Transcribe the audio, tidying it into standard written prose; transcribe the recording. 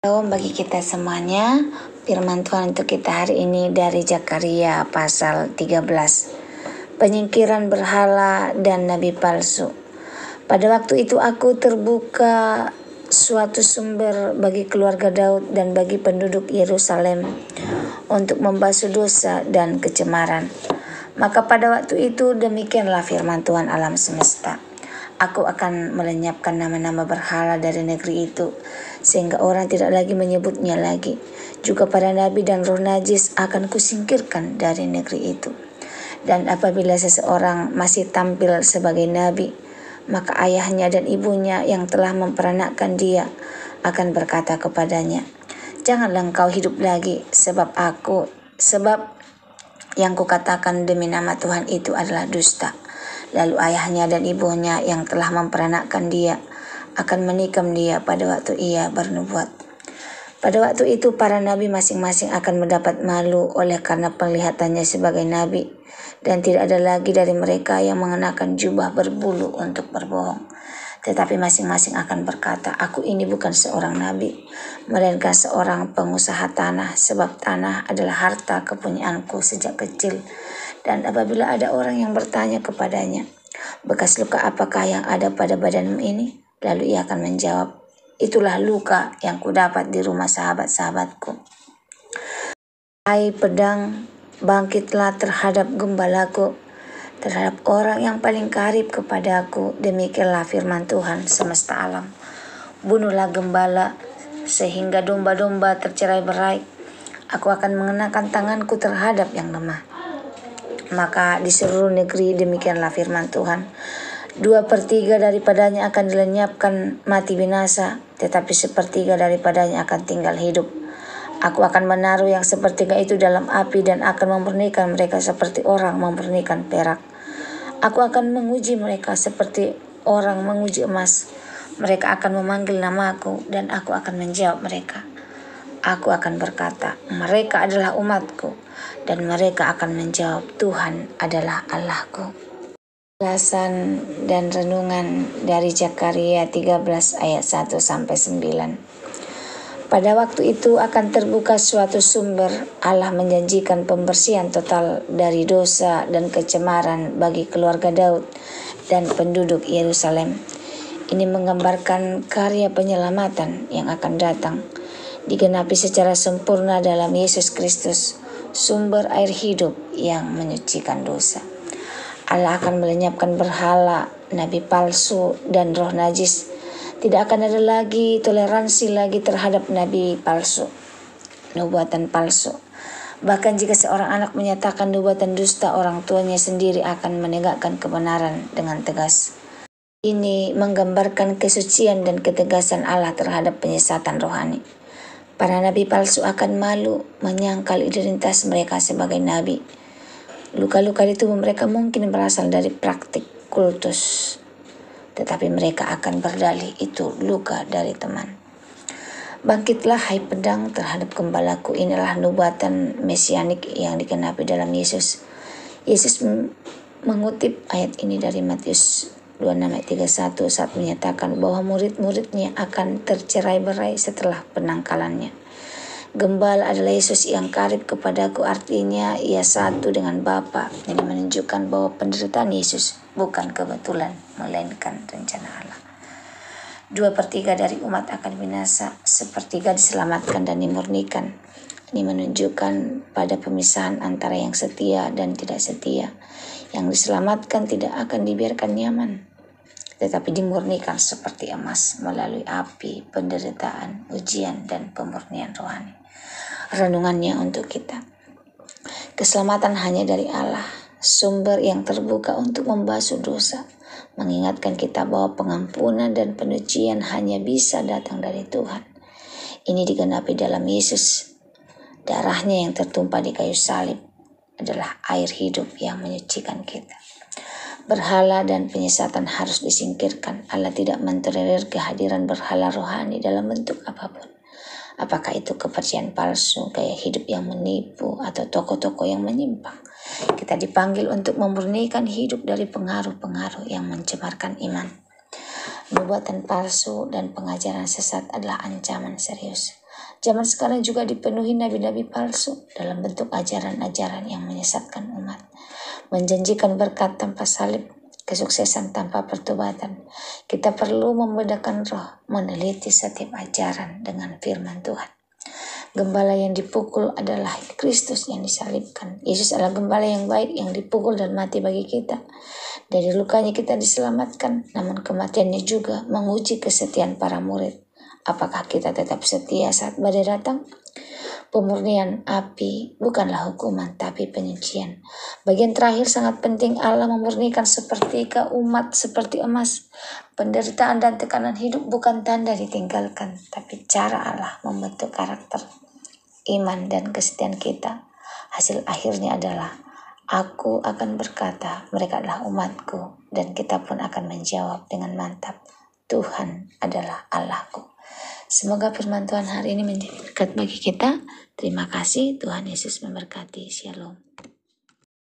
Shalom bagi kita semuanya. Firman Tuhan untuk kita hari ini dari Zakaria pasal 13. Penyingkiran berhala dan nabi palsu. Pada waktu itu aku terbuka suatu sumber bagi keluarga Daud dan bagi penduduk Yerusalem untuk membasuh dosa dan kecemaran. Maka pada waktu itu demikianlah firman Tuhan alam semesta. Aku akan melenyapkan nama-nama berhala dari negeri itu, sehingga orang tidak lagi menyebutnya lagi. Juga para nabi dan roh najis akan kusingkirkan dari negeri itu. Dan apabila seseorang masih tampil sebagai nabi, maka ayahnya dan ibunya yang telah memperanakkan dia akan berkata kepadanya, "Janganlah engkau hidup lagi, sebab yang kukatakan demi nama Tuhan itu adalah dusta." Lalu ayahnya dan ibunya yang telah memperanakkan dia akan menikam dia pada waktu ia bernubuat. Pada waktu itu para nabi masing-masing akan mendapat malu oleh karena penglihatannya sebagai nabi, dan tidak ada lagi dari mereka yang mengenakan jubah berbulu untuk berbohong. Tetapi masing-masing akan berkata, "Aku ini bukan seorang nabi, melainkan seorang pengusaha tanah, sebab tanah adalah harta kepunyaanku sejak kecil." Dan apabila ada orang yang bertanya kepadanya, "Bekas luka apakah yang ada pada badanmu ini?" Lalu ia akan menjawab, "Itulah luka yang kudapat di rumah sahabat-sahabatku." Hai pedang, bangkitlah terhadap gembalaku, terhadap orang yang paling karib kepadaku. Demikianlah firman Tuhan semesta alam. Bunuhlah gembala sehingga domba-domba tercerai-berai. Aku akan mengenakan tanganku terhadap yang lemah. Maka di seluruh negeri demikianlah firman Tuhan, 2/3 daripadanya akan dilenyapkan mati binasa, tetapi 1/3 daripadanya akan tinggal hidup. Aku akan menaruh yang 1/3 itu dalam api dan akan memurnikan mereka seperti orang memurnikan perak. Aku akan menguji mereka seperti orang menguji emas. Mereka akan memanggil namaku dan aku akan menjawab mereka. Aku akan berkata, mereka adalah umatku, dan mereka akan menjawab, Tuhan adalah Allahku. Ulasan dan renungan dari Zakaria 13 ayat 1-9. Pada waktu itu akan terbuka suatu sumber. Allah menjanjikan pembersihan total dari dosa dan kecemaran bagi keluarga Daud dan penduduk Yerusalem. Ini menggambarkan karya penyelamatan yang akan datang, digenapi secara sempurna dalam Yesus Kristus, sumber air hidup yang menyucikan dosa. Allah akan melenyapkan berhala, nabi palsu, dan roh najis. Tidak akan ada lagi toleransi lagi terhadap nabi palsu, nubuatan palsu. Bahkan jika seorang anak menyatakan nubuatan dusta, orang tuanya sendiri akan menegakkan kebenaran dengan tegas. Ini menggambarkan kesucian dan ketegasan Allah terhadap penyesatan rohani. Para nabi palsu akan malu menyangkal identitas mereka sebagai nabi. Luka-luka di tubuh mereka mungkin berasal dari praktik kultus, tetapi mereka akan berdalih itu luka dari teman. Bangkitlah hai pedang terhadap gembalaku. Inilah nubuatan mesianik yang digenapi dalam Yesus. Yesus mengutip ayat ini dari Matius 26:31 saat menyatakan bahwa murid-muridnya akan tercerai-berai setelah penangkalannya. Gembala adalah Yesus yang karib kepadaku, artinya ia satu dengan Bapa. Ini menunjukkan bahwa penderitaan Yesus bukan kebetulan, melainkan rencana Allah. 2/3 dari umat akan binasa, 1/3 diselamatkan dan dimurnikan. Ini menunjukkan pada pemisahan antara yang setia dan tidak setia. Yang diselamatkan tidak akan dibiarkan nyaman, tetapi dimurnikan seperti emas melalui api, penderitaan, ujian, dan pemurnian rohani. Renungannya untuk kita. Keselamatan hanya dari Allah, sumber yang terbuka untuk membasuh dosa, mengingatkan kita bahwa pengampunan dan penyucian hanya bisa datang dari Tuhan. Ini digenapi dalam Yesus. Darahnya yang tertumpah di kayu salib adalah air hidup yang menyucikan kita. Berhala dan penyesatan harus disingkirkan. Allah tidak mentolerir kehadiran berhala rohani dalam bentuk apapun. Apakah itu kepercayaan palsu, gaya hidup yang menipu, atau tokoh-tokoh yang menyimpang. Kita dipanggil untuk memurnikan hidup dari pengaruh-pengaruh yang mencemarkan iman. Nubuatan palsu dan pengajaran sesat adalah ancaman serius. Zaman sekarang juga dipenuhi nabi-nabi palsu dalam bentuk ajaran-ajaran yang menyesatkan umat, menjanjikan berkat tanpa salib, kesuksesan tanpa pertobatan. Kita perlu membedakan roh, meneliti setiap ajaran dengan firman Tuhan. Gembala yang dipukul adalah Kristus yang disalibkan. Yesus adalah gembala yang baik yang dipukul dan mati bagi kita. Dari lukanya kita diselamatkan, namun kematiannya juga menguji kesetiaan para murid. Apakah kita tetap setia saat badai datang? Pemurnian api bukanlah hukuman, tapi penyucian. Bagian terakhir sangat penting, Allah memurnikan sepertika umat seperti emas. Penderitaan dan tekanan hidup bukan tanda ditinggalkan, tapi cara Allah membentuk karakter, iman, dan kesetiaan kita. Hasil akhirnya adalah, aku akan berkata, mereka adalah umatku, dan kita pun akan menjawab dengan mantap, Tuhan adalah Allahku. Semoga firman Tuhan hari ini menjadi berkat bagi kita. Terima kasih, Tuhan Yesus memberkati. Shalom.